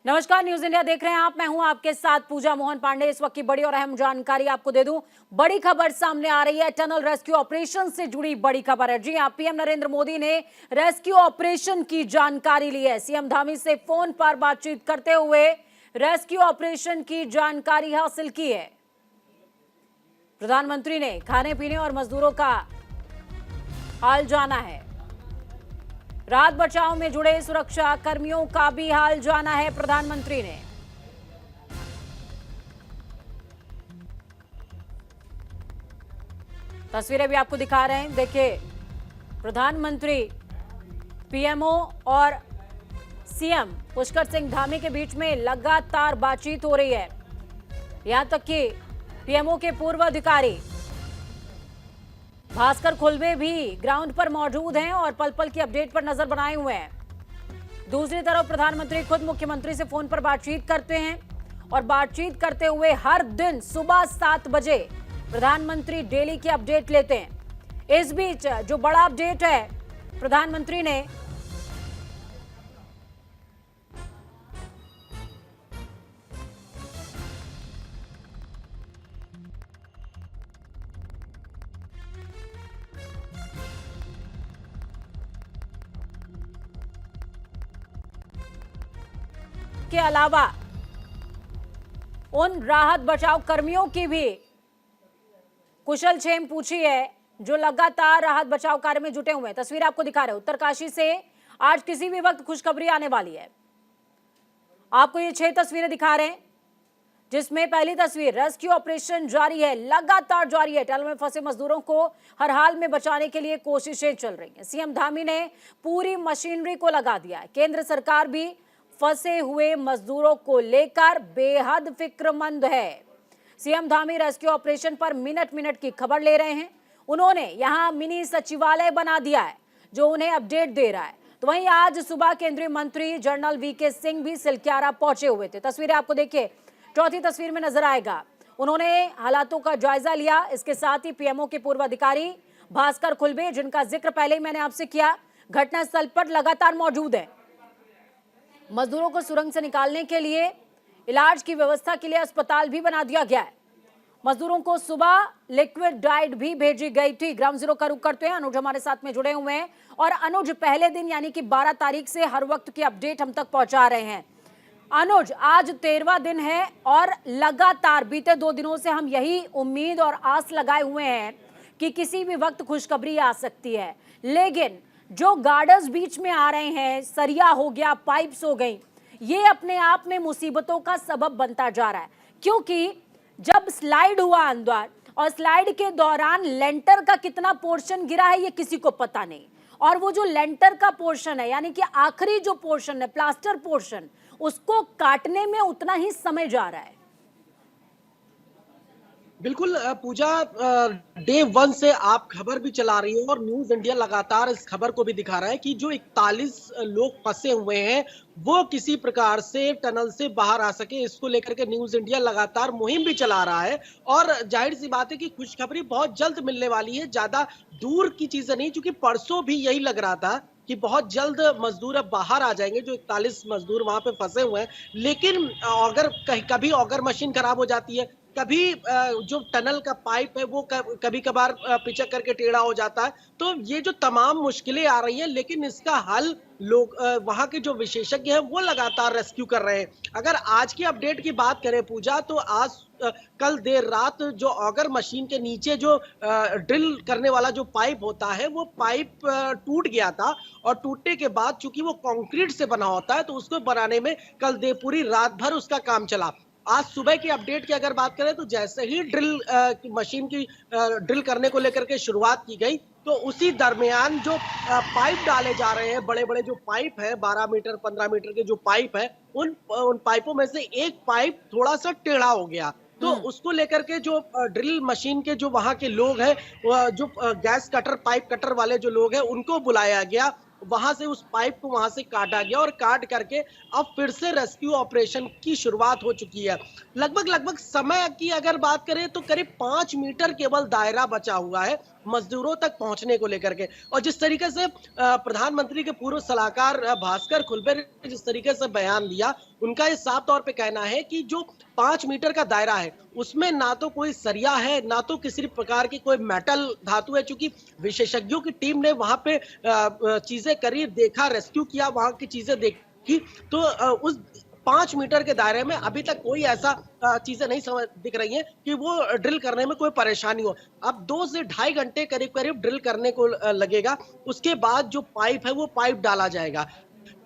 नमस्कार, news India देख रहे हैं आप। मैं हूं आपके साथ पूजा मोहन पांडे। इस वक्त की बड़ी और अहम जानकारी आपको दे दूं। बड़ी खबर सामने आ रही है, टनल रेस्क्यू ऑपरेशन से जुड़ी बड़ी खबर है। जी हां, पीएम नरेंद्र मोदी ने रेस्क्यू ऑपरेशन की जानकारी ली है। सीएम धामी से फोन पर बातचीत करते हुए रेस्क्यू ऑपरेशन की जानकारी हासिल की है। प्रधानमंत्री ने खाने पीने और मजदूरों का हाल जाना है। राहत बचाव में जुड़े सुरक्षा कर्मियों का भी हाल जाना है प्रधानमंत्री ने। तस्वीरें भी आपको दिखा रहे हैं। देखिए, प्रधानमंत्री, पीएमओ और सीएम पुष्कर सिंह धामी के बीच में लगातार बातचीत हो रही है। यहां तक कि पीएमओ के पूर्व अधिकारी भास्कर खुलबे भी ग्राउंड पर मौजूद हैं और पल पल की अपडेट पर नजर बनाए हुए हैं। दूसरी तरफ प्रधानमंत्री खुद मुख्यमंत्री से फोन पर बातचीत करते हैं और बातचीत करते हुए हर दिन सुबह 7 बजे प्रधानमंत्री डेली की अपडेट लेते हैं। इस बीच जो बड़ा अपडेट है, प्रधानमंत्री ने के अलावा उन राहत बचाव कर्मियों की भी कुशल क्षेम पूछी है जो लगातार राहत बचाव कार्य में जुटे हुए हैं। तस्वीर आपको दिखा रहे हैं उत्तरकाशी से। आज किसी भी वक्त खुशखबरी आने वाली है। आपको ये 6 तस्वीरें दिखा रहे हैं, जिसमें पहली तस्वीर, रेस्क्यू ऑपरेशन जारी है, लगातार जारी है। टनल में फंसे मजदूरों को हर हाल में बचाने के लिए कोशिशें चल रही हैं। सीएम धामी ने पूरी मशीनरी को लगा दिया है। केंद्र सरकार भी फंसे हुए मजदूरों को लेकर बेहद फिक्रमंद है। सीएम धामी रेस्क्यू ऑपरेशन पर मिनट मिनट की खबर ले रहे हैं। उन्होंने यहां मिनी सचिवालय बना दिया है जो उन्हें अपडेट दे रहा है। तो वहीं आज सुबह केंद्रीय मंत्री जनरल वीके सिंह भी सिलक्यारा पहुंचे हुए थे। तस्वीरें आपको देखिए, चौथी तस्वीर में नजर आएगा। उन्होंने हालातों का जायजा लिया। इसके साथ ही पीएमओ के पूर्व अधिकारी भास्कर खुलबे, जिनका जिक्र पहले ही मैंने आपसे किया, घटनास्थल पर लगातार मौजूद है। मजदूरों को सुरंग से निकालने के लिए इलाज की व्यवस्था के लिए अस्पताल भी बना दिया गया है। मजदूरों को सुबह लिक्विड डाइट भी भेजी गई थी। ग्राउंड जीरो का रुख करते हैं। अनुज हमारे साथ में जुड़े हुए हैं और अनुज, पहले दिन यानी कि 12 तारीख से हर वक्त की अपडेट हम तक पहुंचा रहे हैं। अनुज, आज 13वां दिन है और लगातार बीते 2 दिनों से हम यही उम्मीद और आस लगाए हुए हैं कि किसी भी वक्त खुशखबरी आ सकती है। लेकिन जो गार्डर्स बीच में आ रहे हैं, सरिया हो गया, पाइप्स हो गई, ये अपने आप में मुसीबतों का सबब बनता जा रहा है। क्योंकि जब स्लाइड हुआ अंदर और स्लाइड के दौरान लेंटर का कितना पोर्शन गिरा है ये किसी को पता नहीं। और वो जो लेंटर का पोर्शन है, यानी कि आखिरी जो पोर्शन है, प्लास्टर पोर्शन, उसको काटने में उतना ही समय जा रहा है। बिल्कुल पूजा, डे 1 से आप खबर भी चला रही है और न्यूज इंडिया लगातार इस खबर को भी दिखा रहा है कि जो 41 लोग फंसे हुए हैं वो किसी प्रकार से टनल से बाहर आ सके। इसको लेकर के न्यूज इंडिया लगातार मुहिम भी चला रहा है और जाहिर सी बात है कि खुशखबरी बहुत जल्द मिलने वाली है। ज्यादा दूर की चीजें नहीं, क्योंकि परसों भी यही लग रहा था कि बहुत जल्द मजदूर अब बाहर आ जाएंगे, जो 41 मजदूर वहां पे फंसे हुए हैं। लेकिन अगर कभी ऑगर मशीन खराब हो जाती है, कभी जो टनल का पाइप है वो कभी कभार पिचक करके टेढ़ा हो जाता है, तो ये जो तमाम मुश्किलें आ रही हैं, लेकिन इसका हल लोग वहां के जो विशेषज्ञ हैं वो लगातार रेस्क्यू कर रहे हैं। अगर आज की अपडेट की बात करें पूजा, तो आज कल देर रात जो ऑगर मशीन के नीचे जो ड्रिल करने वाला जो पाइप होता है वो पाइप टूट गया था और टूटने के बाद चूंकि वो कंक्रीट से बना होता है तो उसको बनाने में कल पूरी रात भर उसका काम चला। आज सुबह की अपडेट की अगर बात करें तो जैसे ही ड्रिल मशीन की ड्रिल करने को लेकर के शुरुआत की गई, तो उसी दरमियान जो पाइप डाले जा रहे हैं, बड़े बड़े जो पाइप है, 12 मीटर 15 मीटर के जो पाइप है, उन पाइपों में से एक पाइप थोड़ा सा टेढ़ा हो गया। तो उसको लेकर के जो ड्रिल मशीन के जो वहां के लोग हैं, जो गैस कटर, पाइप कटर वाले जो लोग हैं, उनको बुलाया गया। वहां से उस पाइप को वहां से काटा गया और काट करके अब फिर से रेस्क्यू ऑपरेशन की शुरुआत हो चुकी है। लगभग समय की अगर बात करें तो करीब 5 मीटर केवल दायरा बचा हुआ है। मजदूरों तक पहुंचने को लेकर के। और जिस तरीके से प्रधानमंत्री के पूर्व सलाहकार भास्कर खुलबे ने जिस तरीके से बयान दिया, उनका ये साफ तौर पे कहना है कि जो 5 मीटर का दायरा है, उसमें ना तो कोई सरिया है, ना तो किसी प्रकार की कोई मेटल धातु है। चूंकि विशेषज्ञों की टीम ने वहां पे चीजें करी, देखा, रेस्क्यू किया, वहां की चीजें देखी, तो उस 5 मीटर के दायरे में अभी तक कोई ऐसा चीजें नहीं समझ दिख रही हैं कि वो ड्रिल करने में कोई परेशानी हो। अब 2 से ढाई घंटे करीब ड्रिल करने को लगेगा। उसके बाद जो पाइप है वो पाइप डाला जाएगा।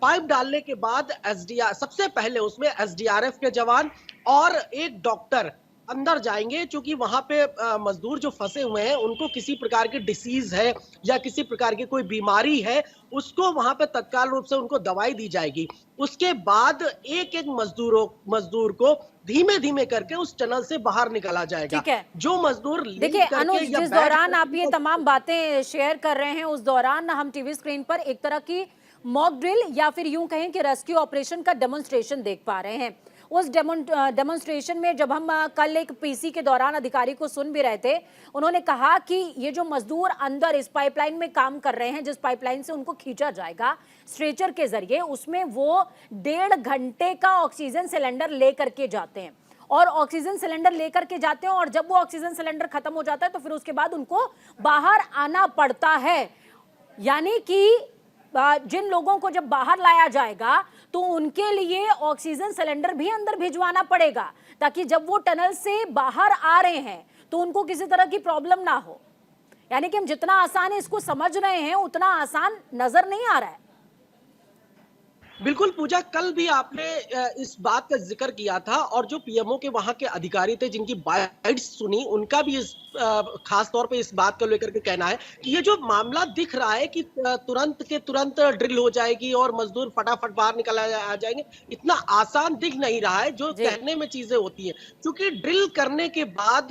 पाइप डालने के बाद एसडीआर, सबसे पहले उसमें एसडीआरएफ के जवान और एक डॉक्टर अंदर जाएंगे, क्योंकि वहां पे मजदूर जो फंसे हुए हैं उनको किसी प्रकार की डिसीज है या किसी प्रकार की कोई बीमारी है, उसको वहां पे तत्काल रूप से उनको दवाई दी जाएगी। उसके बाद एक एक मजदूर को धीमे धीमे करके उस टनल से बाहर निकाला जाएगा। ठीक है। जो मजदूर देखिए अनुज, जिस दौरान आप ये तमाम बातें शेयर कर रहे हैं, उस दौरान हम टीवी स्क्रीन पर एक तरह की मॉक ड्रिल या फिर यूं कहें कि रेस्क्यू ऑपरेशन का डेमोन्स्ट्रेशन देख पा रहे हैं। उस डेमोन्स्ट्रेशन में जब हम कल एक पीसी के दौरान अधिकारी को सुन भी रहे थे, उन्होंने कहा कि ये जो मजदूर अंदर इस पाइपलाइन में काम कर रहे हैं, जिस पाइपलाइन से उनको खींचा जाएगा स्ट्रेचर के जरिए, उसमें वो 1.5 घंटे का ऑक्सीजन सिलेंडर लेकर के जाते हैं और ऑक्सीजन सिलेंडर लेकर के जाते हैं और जब वो ऑक्सीजन सिलेंडर खत्म हो जाता है तो फिर उसके बाद उनको बाहर आना पड़ता है। यानी कि जिन लोगों को जब बाहर लाया जाएगा तो उनके लिए ऑक्सीजन सिलेंडर भी अंदर भिजवाना पड़ेगा, ताकि जब वो टनल से बाहर आ रहे हैं तो उनको किसी तरह की प्रॉब्लम ना हो। यानी कि हम जितना आसान इसको समझ रहे हैं उतना आसान नजर नहीं आ रहा है। बिल्कुल पूजा, कल भी आपने इस बात का जिक्र किया था और जो पीएमओ के वहां के अधिकारी थे जिनकी बाइट्स सुनी, उनका भी इस खास तौर पे इस बात को लेकर के कहना है कि ये जो मामला दिख रहा है कि तुरंत के तुरंत ड्रिल हो जाएगी और मजदूर फटाफट बाहर निकल आ जाएंगे, इतना आसान दिख नहीं रहा है जो कहने में चीजें होती है। क्योंकि ड्रिल करने के बाद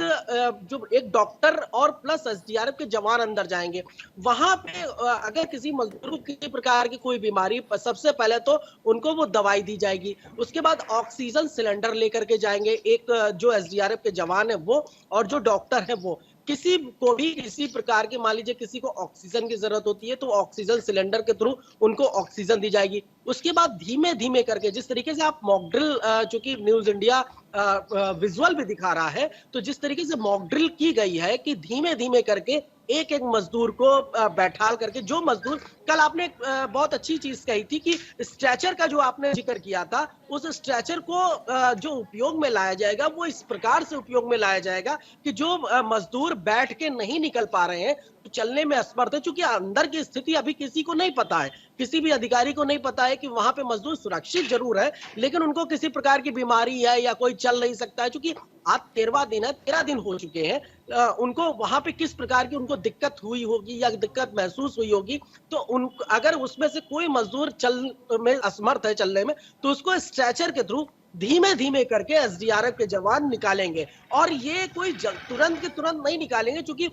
जो एक डॉक्टर और प्लस एसडीआरएफ के जवान अंदर जाएंगे, वहां पे अगर किसी मजदूर को किसी प्रकार की कोई बीमारी, सबसे पहले तो उनको वो दवाई दी जाएगी। उसके बाद ऑक्सीजन सिलेंडर लेकर के जाएंगे एक जो एसडीआरएफ के जवान है वो, और जो डॉक्टर है वो। किसी को भी किसी प्रकार की, मान लीजिए किसी को ऑक्सीजन की जरूरत होती है तो ऑक्सीजन सिलेंडर के थ्रू उनको ऑक्सीजन दी जाएगी। उसके बाद धीमे धीमे करके, जिस तरीके से आप मॉक ड्रिल, चूंकि न्यूज इंडिया विजुअल भी दिखा रहा है, तो जिस तरीके से मॉक ड्रिल की गई है कि धीमे धीमे करके एक एक मजदूर को बैठाल करके, जो मजदूर, कल आपने बहुत अच्छी चीज कही थी कि स्ट्रेचर का जो आपने जिक्र किया था, उस स्ट्रेचर को जो उपयोग में लाया जाएगा वो इस प्रकार से उपयोग में लाया जाएगा कि जो मजदूर बैठ के नहीं निकल पा रहे हैं, तो चलने में असमर्थ है, क्योंकि अंदर की स्थिति अभी किसी को नहीं पता है, किसी भी अधिकारी को नहीं पता है कि वहां पे मजदूर सुरक्षित जरूर है लेकिन उनको किसी प्रकार की बीमारी है या कोई चल नहीं सकता है। क्योंकि आज 13वां दिन है, 13 दिन हो चुके हैं, उनको वहां पे किस प्रकार की उनको दिक्कत हुई होगी या दिक्कत महसूस हुई होगी, तो उन अगर उसमें से कोई मजदूर चल में असमर्थ है चलने में, तो उसको स्ट्रेचर के थ्रू धीमे धीमे करके एसडीआरएफ के जवान निकालेंगे। और ये कोई तुरंत के तुरंत नहीं निकालेंगे, क्योंकि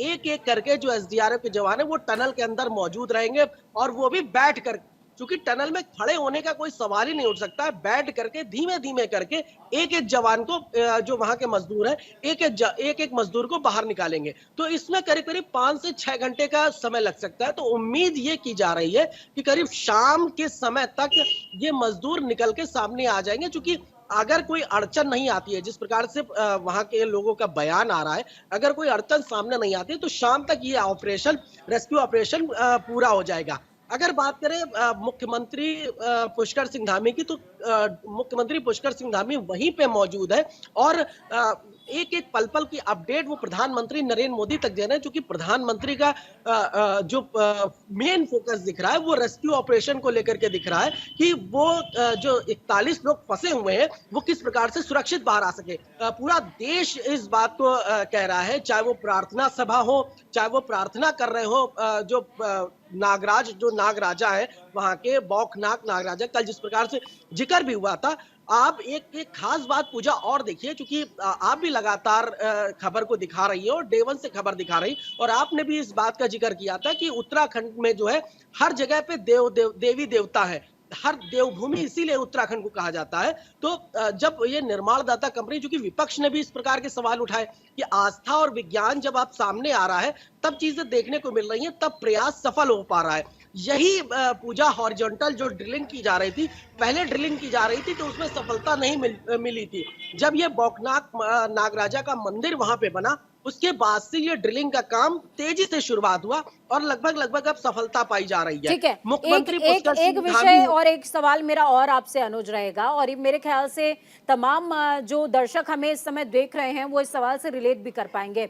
एक एक करके जो एसडीआरएफ के जवान है वो टनल के अंदर मौजूद रहेंगे और वो भी बैठ कर, क्योंकि टनल में खड़े होने का कोई सवाल ही नहीं उठ सकता है, बैठ करके धीमे धीमे करके एक एक जवान को, जो वहां के मजदूर है, एक एक मजदूर को बाहर निकालेंगे। तो इसमें करीब करीब 5 से 6 घंटे का समय लग सकता है। तो उम्मीद ये की जा रही है कि करीब शाम के समय तक ये मजदूर निकल के सामने आ जाएंगे। चूंकि अगर कोई अड़चन नहीं आती है, जिस प्रकार से वहां के लोगों का बयान आ रहा है, अगर कोई अड़चन सामने नहीं आती है तो शाम तक ये ऑपरेशन, रेस्क्यू ऑपरेशन पूरा हो जाएगा। अगर बात करें मुख्यमंत्री पुष्कर सिंह धामी की, तो मुख्यमंत्री पुष्कर सिंह धामी वहीं पे मौजूद है और एक एक पल पल की अपडेट वो प्रधानमंत्री नरेंद्र मोदी तक दे रहे हैं। क्योंकि प्रधानमंत्री का जो मेन फोकस दिख रहा है वो रेस्क्यू ऑपरेशन को लेकर के दिख रहा है कि वो जो 41 लोग फंसे हुए हैं वो किस प्रकार से सुरक्षित बाहर आ सके। पूरा देश इस बात को कह रहा है, चाहे वो प्रार्थना सभा हो, चाहे वो प्रार्थना कर रहे हो, जो नागराज, जो नागराजा है वहां के, बौखनाक नागराजा, कल जिस प्रकार से जिक्र भी हुआ था। आप एक खास बात पूजा और देखिए, क्योंकि आप भी लगातार खबर को दिखा रही है और डे वन से खबर दिखा रही, और आपने भी इस बात का जिक्र किया था कि उत्तराखंड में जो है हर जगह पे देवी देवता है। हर देवभूमि इसीलिए उत्तराखंड को कहा जाता है। तो जब ये निर्माणदाता कंपनी, जो कि विपक्ष ने भी इस प्रकार के सवाल उठाए कि आस्था और विज्ञान जब आप सामने आ रहा है तब चीजें देखने को मिल रही हैं, तब प्रयास सफल हो पा रहा है। यही पूजा हॉरिजॉन्टल जो ड्रिलिंग की जा रही थी, पहले ड्रिलिंग की जा रही थी तो उसमें सफलता नहीं मिली थी। जब ये बौखनाक नागराजा का मंदिर वहां पे बना, उसके बाद से ये ड्रिलिंग का काम तेजी से शुरुआत हुआ और लगभग अब सफलता पाई जा रही है। ठीक है, मुख्यमंत्री एक पुष्कर एक सिंह विषय धामी, और एक सवाल मेरा और आपसे अनुज रहेगा, और ये मेरे ख्याल से तमाम जो दर्शक हमें इस समय देख रहे हैं वो इस सवाल से रिलेट भी कर पाएंगे,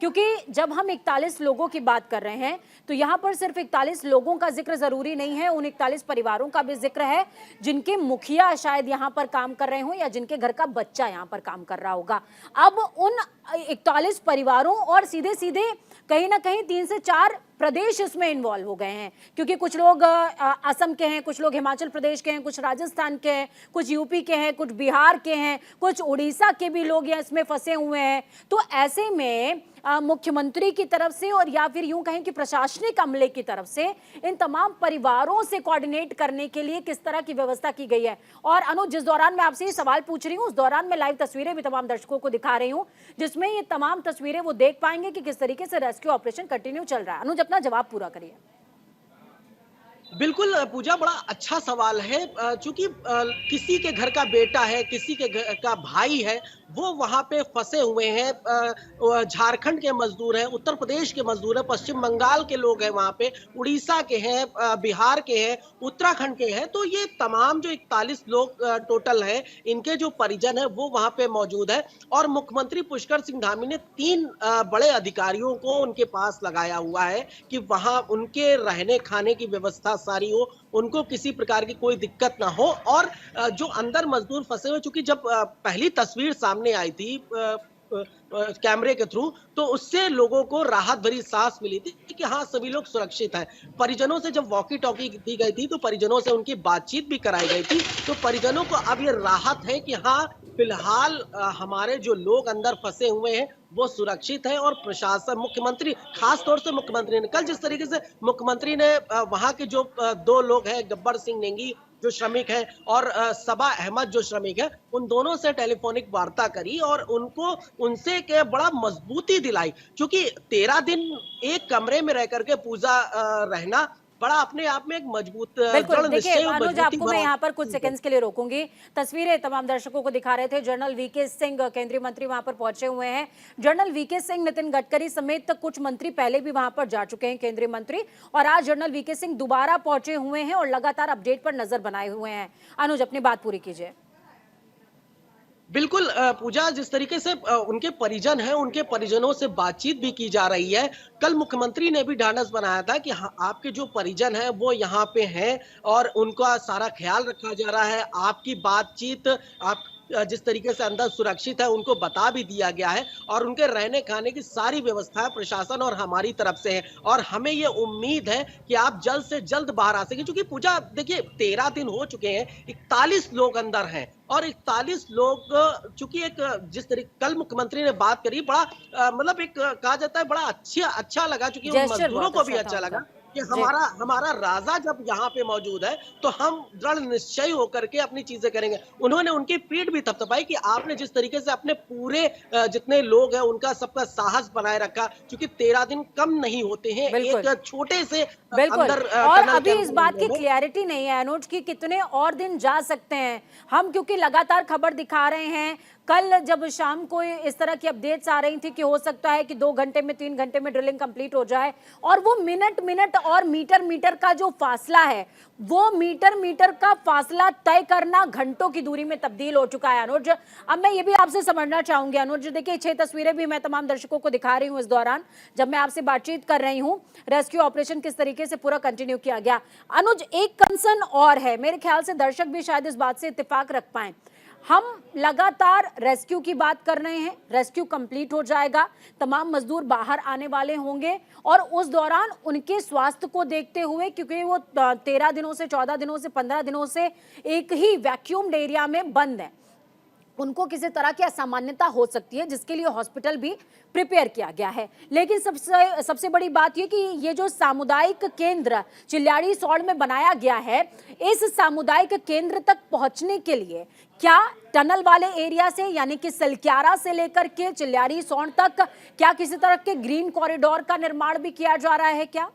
क्योंकि जब हम 41 लोगों की बात कर रहे हैं तो यहाँ पर सिर्फ 41 लोगों का जिक्र जरूरी नहीं है, उन 41 परिवारों का भी जिक्र है जिनके मुखिया शायद यहाँ पर काम कर रहे हो या जिनके घर का बच्चा यहाँ पर काम कर रहा होगा। अब उन 41 परिवारों और सीधे सीधे कहीं ना कहीं 3 से 4 प्रदेश इसमें इन्वॉल्व हो गए हैं, क्योंकि कुछ लोग असम के हैं, कुछ लोग हिमाचल प्रदेश के हैं, कुछ राजस्थान के हैं, कुछ यूपी के हैं, कुछ बिहार के हैं, कुछ उड़ीसा के भी लोग यहाँ इसमें फंसे हुए हैं। तो ऐसे में मुख्यमंत्री की तरफ से और या फिर यूं कहें कि प्रशासनिक अमले की तरफ से इन तमाम परिवारों से कोऑर्डिनेट करने के लिए किस तरह की व्यवस्था की गई है। और अनुज, जिस दौरान मैं आपसे ये सवाल पूछ रही हूँ उस दौरान मैं लाइव तस्वीरें भी तमाम दर्शकों को दिखा रही हूँ, जिसमें ये तमाम तस्वीरें वो देख पाएंगे कि किस तरीके से रेस्क्यू ऑपरेशन कंटिन्यू चल रहा है। अनुज, अपना जवाब पूरा करिए। बिल्कुल पूजा, बड़ा अच्छा सवाल है। चूंकि किसी के घर का बेटा है, किसी के घर का भाई है, वो वहां पे फंसे हुए हैं। झारखंड के मजदूर हैं, उत्तर प्रदेश के मजदूर हैं, पश्चिम बंगाल के लोग हैं वहां पे, उड़ीसा के हैं, बिहार के हैं, उत्तराखंड के हैं। तो ये तमाम जो 41 लोग टोटल हैं, इनके जो परिजन है वो वहां पे मौजूद है। और मुख्यमंत्री पुष्कर सिंह धामी ने 3 बड़े अधिकारियों को उनके पास लगाया हुआ है कि वहां उनके रहने खाने की व्यवस्था सारी हो, उनको किसी प्रकार की कोई दिक्कत ना हो। और जो अंदर मजदूर फंसे हुए, चूंकि जब पहली तस्वीर सामने आई थी कैमरे के थ्रू, तो उससे लोगों को राहत भरी सांस मिली थी कि हाँ, सभी लोग सुरक्षित हैं। परिजनों से जब वॉकी टॉकी दी गई थी तो परिजनों से उनकी बातचीत भी कराई गई थी, तो परिजनों को अब ये राहत है कि हाँ, फिलहाल हमारे जो लोग अंदर फंसे हुए हैं वो सुरक्षित है। और प्रशासन, मुख्यमंत्री, खास तौर से मुख्यमंत्री ने कल जिस तरीके से मुख्यमंत्री ने वहां के जो 2 लोग हैं, गब्बर सिंह नेंगी जो श्रमिक है और सबा अहमद जो श्रमिक है, उन दोनों से टेलीफोनिक वार्ता करी और उनको उनसे के बड़ा मजबूती दिलाई। क्योंकि 13 दिन एक कमरे में रह करके पूजा रहना बड़ा अपने आप में एक मजबूत बिल्कुल, दृढ़ देखिए निश्चय और अनुज, मजबूती आपको मैं यहाँ पर कुछ भरा। सेकंड्स के लिए रोकूंगी। तस्वीरें तमाम दर्शकों को दिखा रहे थे, जनरल वीके सिंह केंद्रीय मंत्री वहां पर पहुंचे हुए हैं। जनरल वीके सिंह, नितिन गडकरी समेत कुछ मंत्री पहले भी वहां पर जा चुके हैं, केंद्रीय मंत्री, और आज जनरल वीके सिंह दोबारा पहुंचे हुए हैं और लगातार अपडेट पर नजर बनाए हुए हैं। अनुज, अपनी बात पूरी कीजिए। बिल्कुल पूजा, जिस तरीके से उनके परिजन हैं, उनके परिजनों से बातचीत भी की जा रही है। कल मुख्यमंत्री ने भी ढांढस बनाया था कि हाँ, आपके जो परिजन हैं वो यहाँ पे हैं और उनका सारा ख्याल रखा जा रहा है। आपकी बातचीत, आप जिस तरीके से अंदर सुरक्षित है उनको बता भी दिया गया है और उनके रहने खाने की सारी व्यवस्था प्रशासन और हमारी तरफ से है। और हमें ये उम्मीद है कि आप जल्द से जल्द बाहर आ सकें, क्योंकि पूजा देखिए 13 दिन हो चुके हैं, 41 लोग अंदर हैं और 41 लोग, चूंकि एक जिस तरीके कल मुख्यमंत्री ने बात करी, बड़ा मतलब एक कहा जाता है बड़ा अच्छा लगा, चूंकि उन जेस्चर मजदूरों बहुत को भी अच्छा था अच्छा लगा उनका। कि जी, हमारा राजा जब यहाँ पे मौजूद है तो हम दृढ़ निश्चय होकर के अपनी चीजें करेंगे। उन्होंने उनकी पीठ भी थपथपाई कि आपने जिस तरीके से अपने पूरे जितने लोग हैं उनका सबका साहस बनाए रखा, क्योंकि 13 दिन कम नहीं होते हैं बिल्कुल एक छोटे से बिल्कुल। अंदर और टनल के अभी इस बात की अंदर में। क्लियरिटी नहीं है अनुज कि कितने और दिन जा सकते हैं हम, क्योंकि लगातार खबर दिखा रहे हैं। कल जब शाम को इस तरह की अपडेट्स आ रही थी कि हो सकता है कि 2 घंटे में 3 घंटे में ड्रिलिंग कंप्लीट हो जाए, और वो मिनट और मीटर का जो फासला है, वो मीटर का फासला तय करना घंटों की दूरी में तब्दील हो चुका है अनुज। अब मैं ये भी आपसे समझना चाहूंगी अनुज, देखिए 6 तस्वीरें भी मैं तमाम दर्शकों को दिखा रही हूँ इस दौरान जब मैं आपसे बातचीत कर रही हूँ, रेस्क्यू ऑपरेशन किस तरीके से पूरा कंटिन्यू किया गया। अनुज, एक कंसर्न और है, मेरे ख्याल से दर्शक भी शायद इस बात से इत्तेफाक रख पाए। हम लगातार रेस्क्यू की बात कर रहे हैं, रेस्क्यू कंप्लीट हो जाएगा, तमाम मजदूर बाहर आने वाले होंगे और उस दौरान उनके स्वास्थ्य को देखते हुए, क्योंकि वो 13 दिनों से 14 दिनों से 15 दिनों से एक ही वैक्यूम्ड एरिया में बंद है, उनको किसी तरह की असामान्यता हो सकती है, जिसके लिए हॉस्पिटल भी प्रिपेयर किया गया है। लेकिन सबसे बड़ी बात ये कि ये जो सामुदायिक केंद्र चिल्याड़ी सौड़ में बनाया गया है, इस सामुदायिक केंद्र तक पहुंचने के लिए क्या टनल वाले एरिया से यानी कि सलक्यारा से लेकर के चिल्याड़ी सौड़ तक क्या किसी तरह के ग्रीन कॉरिडोर का निर्माण भी किया जा रहा है क्या,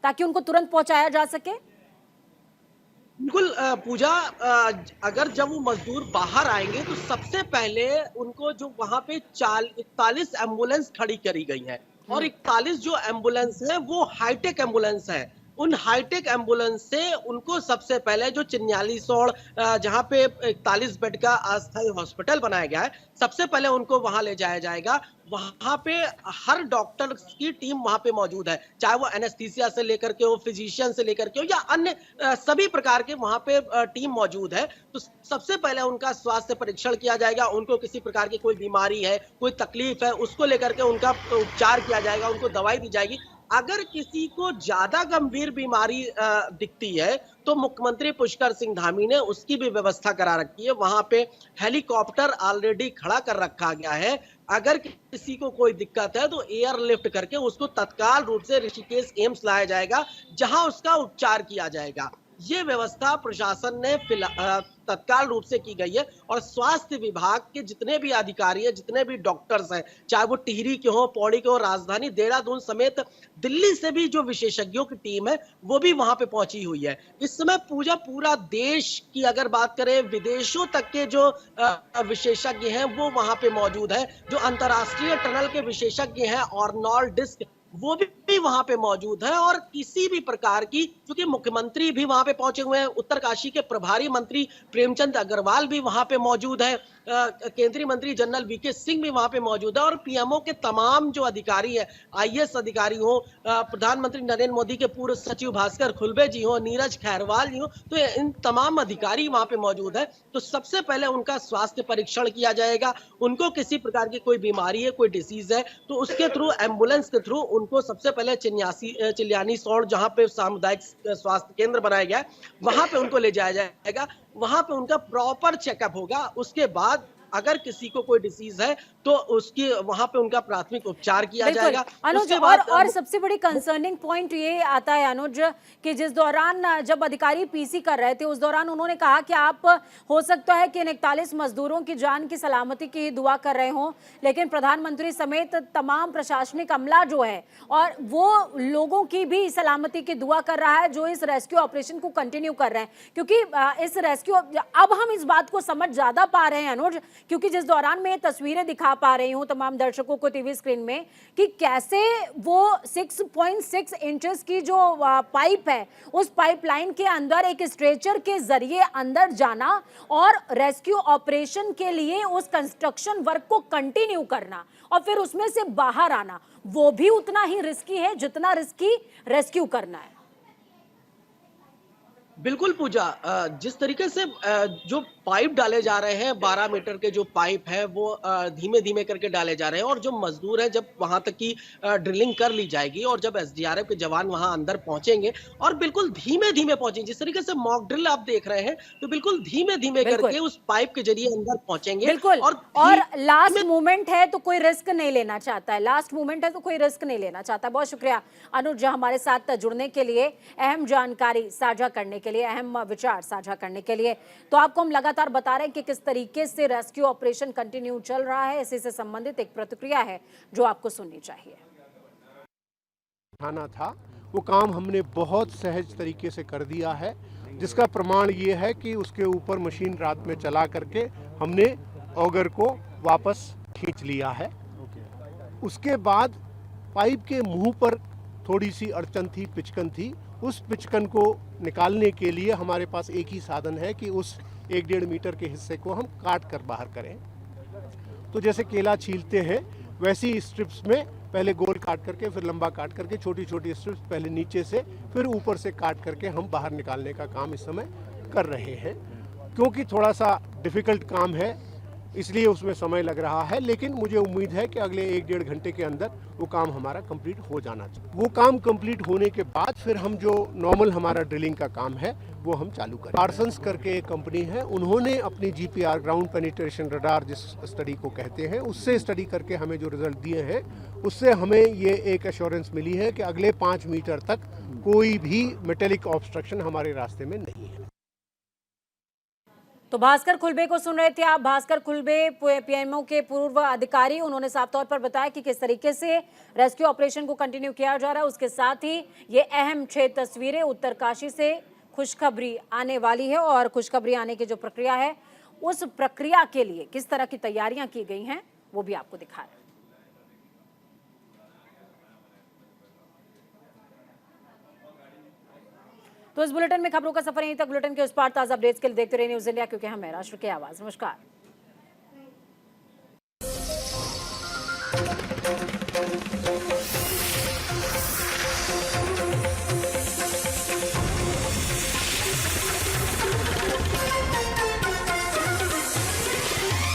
ताकि उनको तुरंत पहुंचाया जा सके? बिल्कुल पूजा, अगर जब वो मजदूर बाहर आएंगे तो सबसे पहले उनको जो वहां पे 41 एम्बुलेंस खड़ी करी गई है और 41 जो एम्बुलेंस है वो हाईटेक एम्बुलेंस है। उन हाईटेक एम्बुलेंस से उनको सबसे पहले जो चिन्यालीसौड़ जहां पे 41 बेड का अस्थायी हॉस्पिटल बनाया गया है, सबसे पहले उनको वहां ले जाया जाएगा। वहां पे हर डॉक्टर की टीम वहां पे मौजूद है, चाहे वो एनेस्थीसिया से लेकर के हो, फिजिशियन से लेकर के हो या अन्य सभी प्रकार के वहां पे टीम मौजूद है। तो सबसे पहले उनका स्वास्थ्य परीक्षण किया जाएगा, उनको किसी प्रकार की कोई बीमारी है, कोई तकलीफ है, उसको लेकर के उनका उपचार किया जाएगा, उनको दवाई दी जाएगी। अगर किसी को ज्यादा गंभीर बीमारी दिखती है तो मुख्यमंत्री पुष्कर सिंह धामी ने उसकी भी व्यवस्था करा रखी है। वहां पे हेलीकॉप्टर ऑलरेडी खड़ा कर रखा गया है। अगर किसी को कोई दिक्कत है तो एयरलिफ्ट करके उसको तत्काल रूप से ऋषिकेश एम्स लाया जाएगा, जहां उसका उपचार किया जाएगा। ये व्यवस्था प्रशासन ने तत्काल रूप से की गई है और स्वास्थ्य विभाग के जितने भी अधिकारी हैं, जितने भी डॉक्टर्स हैं, चाहे वो टिहरी के हो, पौड़ी के हो, राजधानी देहरादून समेत दिल्ली से भी जो विशेषज्ञों की टीम है वो भी वहां पे पहुंची हुई है। इस समय पूरा देश की अगर बात करें, विदेशों तक के जो विशेषज्ञ हैं वो वहां पे मौजूद है। जो अंतरराष्ट्रीय टनल के विशेषज्ञ हैं आर्नोल्ड डिस्क, वो भी वहां पे मौजूद है। और किसी भी प्रकार की, क्योंकि मुख्यमंत्री भी वहां पे पहुंचे हुए हैं, उत्तरकाशी के प्रभारी मंत्री प्रेमचंद अग्रवाल भी वहां पे मौजूद है, केंद्रीय मंत्री जनरल वीके सिंह भी वहां पे मौजूद है और पीएमओ के तमाम जो अधिकारी है, आईएएस अधिकारी हो, प्रधानमंत्री नरेंद्र मोदी के पूर्व सचिव भास्कर खुलबे जी हो, नीरज खैरवाल जी हो, तो इन तमाम अधिकारी वहां पे मौजूद है। तो सबसे पहले उनका स्वास्थ्य परीक्षण किया जाएगा। उनको किसी प्रकार की कोई बीमारी है, कोई डिसीज है, तो उसके थ्रू, एम्बुलेंस के थ्रू उनको सबसे पहले चिल्यानी सौड़ जहां पे सामुदायिक स्वास्थ्य केंद्र बनाया गया है, वहां पे उनको ले जाया जाएगा। वहां पे उनका प्रॉपर चेकअप होगा। उसके बाद अगर किसी को कोई डिसीज है तो उसकी वहां पे उनका प्राथमिक उपचार किया जाएगा। अनुज, और सबसे बड़ी कंसर्निंग पॉइंट ये आता है अनुज कि जिस दौरान जब अधिकारी पीसी कर रहे थे उस दौरान उन्होंने कहा कि आप हो सकता है कि इन 41 मजदूरों की जान की सलामती की दुआ कर रहे हों, लेकिन प्रधानमंत्री समेत तमाम प्रशासनिक अमला जो है और वो लोगों की भी सलामती की दुआ कर रहा है जो इस रेस्क्यू ऑपरेशन को कंटिन्यू कर रहे हैं। क्योंकि इस रेस्क्यू, अब हम इस बात को समझ ज्यादा पा रहे हैं अनुज, क्योंकि जिस दौरान मैं ये तस्वीरें दिखा पा रही हूं तमाम दर्शकों को टीवी स्क्रीन में कि कैसे वो 6.6 इंचेस की जो पाइप है उस पाइपलाइन के अंदर एक स्ट्रेचर के जरिए अंदर जाना और रेस्क्यू ऑपरेशन के लिए उस कंस्ट्रक्शन वर्क को कंटिन्यू करना और फिर उसमें से बाहर आना, वो भी उतना ही रिस्की है जितना रिस्की रेस्क्यू करना है। बिल्कुल पूजा, जिस तरीके से जो पाइप डाले जा रहे हैं, 12 मीटर के जो पाइप है वो धीमे धीमे करके डाले जा रहे हैं और जो मजदूर है, जब वहां तक की ड्रिलिंग कर ली जाएगी और जब एसडीआरएफ के जवान वहां अंदर पहुंचेंगे और बिल्कुल धीमे धीमे पहुंचेंगे, जिस तरीके से मॉक ड्रिल आप देख रहे हैं, तो बिल्कुल धीमे धीमे करके उस पाइप के जरिए अंदर पहुंचेंगे। बिल्कुल, और लास्ट मोमेंट है तो कोई रिस्क नहीं लेना चाहता है, लास्ट मोमेंट है तो कोई रिस्क नहीं लेना चाहता। बहुत शुक्रिया अनुज हमारे साथ जुड़ने के लिए, अहम जानकारी साझा करने के लिए, अहम विचार साझा करने के लिए। तो आपको हम लगातार बता रहे हैं कि किस तरीके से रेस्क्यू ऑपरेशन कंटिन्यू चल रहा है। इसी से संबंधित एक प्रतिक्रिया है जो आपको सुननी चाहिए। खाना था वो काम हमने बहुत सहज तरीके से कर दिया है, जिसका प्रमाण ये है कि उसके ऊपर मशीन रात में चला करके हमने ऑगर को वापस खींच लिया है। उसके बाद पाइप के मुंह पर थोड़ी सी अड़चन थी, पिचकन थी। उस पिचकन को निकालने के लिए हमारे पास एक ही साधन है कि उस 1-1.5 मीटर के हिस्से को हम काट कर बाहर करें। तो जैसे केला छीलते हैं वैसी स्ट्रिप्स में पहले गोल काट करके, फिर लंबा काट करके, छोटी छोटी स्ट्रिप्स पहले नीचे से फिर ऊपर से काट करके हम बाहर निकालने का काम इस समय कर रहे हैं। क्योंकि थोड़ा सा डिफ़िकल्ट काम है, इसलिए उसमें समय लग रहा है, लेकिन मुझे उम्मीद है कि अगले 1-1.5 घंटे के अंदर वो काम हमारा कंप्लीट हो जाना चाहिए। वो काम कंप्लीट होने के बाद फिर हम जो नॉर्मल हमारा ड्रिलिंग का काम है वो हम चालू करें। पार्सन्स करके एक कंपनी है, उन्होंने अपनी GPR ग्राउंड पेनिट्रेशन रडार जिस स्टडी को कहते हैं, उससे स्टडी करके हमें जो रिजल्ट दिए हैं उससे हमें ये एक एश्योरेंस मिली है कि अगले 5 मीटर तक कोई भी मेटेलिक ऑब्स्ट्रक्शन हमारे रास्ते में नहीं है। तो भास्कर खुलबे को सुन रहे थे आप। भास्कर खुलबे PMO के पूर्व अधिकारी, उन्होंने साफ तौर पर बताया कि किस तरीके से रेस्क्यू ऑपरेशन को कंटिन्यू किया जा रहा है। उसके साथ ही ये अहम 6 तस्वीरें उत्तरकाशी से खुशखबरी आने वाली है और खुशखबरी आने की जो प्रक्रिया है उस प्रक्रिया के लिए किस तरह की तैयारियां की गई हैं वो भी आपको दिखा रहे हैं। तो इस बुलेटिन में खबरों का सफर यहीं तक। बुलेटिन के उस पार ताजा अपडेट्स के लिए देखते रहिए न्यूज़ इंडिया, क्योंकि हम है राष्ट्र की आवाज। नमस्कार।